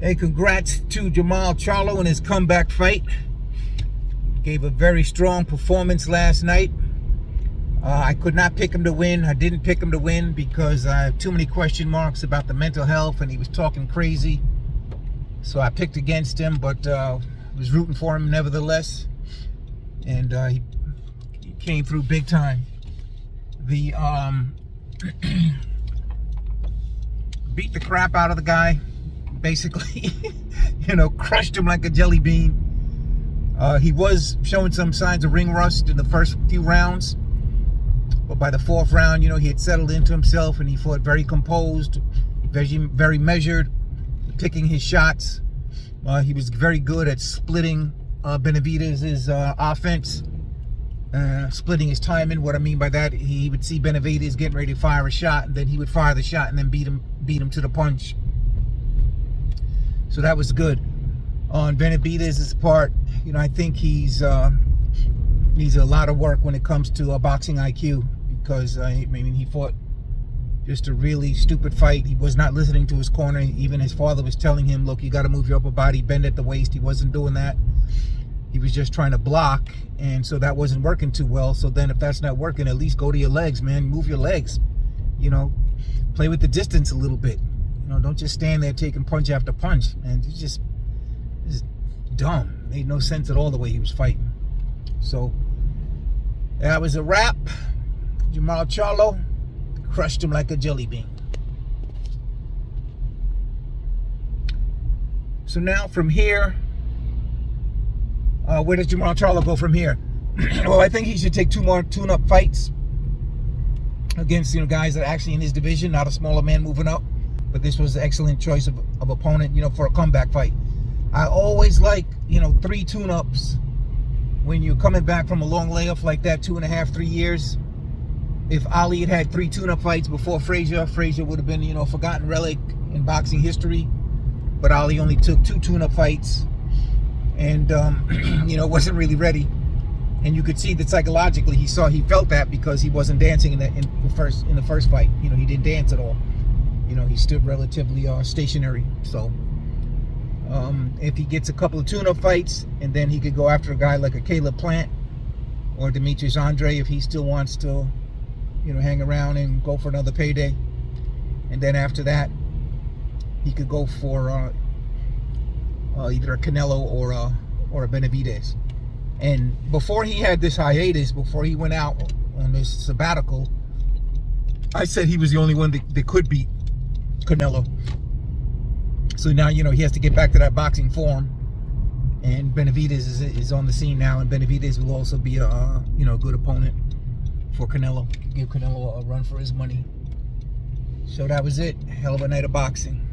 Hey, congrats to Jermall Charlo in his comeback fight. Gave a very strong performance last night. I could not pick him to win. I didn't pick him to win because I have too many question marks about the mental health, and he was talking crazy. So I picked against him, but was rooting for him nevertheless. And he came through big time. The beat the crap out of the guy. Basically, crushed him like a jelly bean. He was showing some signs of ring rust in the first few rounds, but by the fourth round, he had settled into himself and he fought very composed, very measured, picking his shots. He was very good at splitting Benavidez's offense, splitting his timing. What I mean by that, he would see Benavidez getting ready to fire a shot, and then he would fire the shot and then beat him to the punch. So that was good. On Benavidez's part, I think he's a lot of work when it comes to boxing IQ, because he fought just a really stupid fight. He was not listening to his corner. Even his father was telling him, look, you got to move your upper body, bend at the waist. He wasn't doing that. He was just trying to block, and so that wasn't working too well. So then if that's not working, at least go to your legs, man. Move your legs. Play with the distance a little bit. Don't just stand there taking punch after punch. And it's just dumb. Made no sense at all the way he was fighting. So that was a wrap. Jermall Charlo crushed him like a jelly bean. So now from here, where does Jermall Charlo go from here? Well, I think he should take 2 more tune-up fights against guys that are actually in his division, not a smaller man moving up. But this was an excellent choice of opponent, for a comeback fight. I always like, 3 tune-ups when you're coming back from a long layoff like that, 2.5, 3 years. If Ali had 3 tune-up fights before Frazier would have been, a forgotten relic in boxing history. But Ali only took 2 tune-up fights and, wasn't really ready. And you could see that psychologically he felt that because he wasn't dancing in the first fight. He didn't dance at all. He stood relatively stationary. So if he gets a couple of tune-up fights, and then he could go after a guy like a Caleb Plant or Demetrius Andre if he still wants to, hang around and go for another payday. And then after that, he could go for either a Canelo or a Benavidez. And before he had this hiatus, before he went out on this sabbatical, I said he was the only one that could beat Canelo. So now he has to get back to that boxing form, and Benavidez is on the scene now, and Benavidez will also be a good opponent for Canelo. Give Canelo a run for his money. So that was it. Hell of a night of boxing.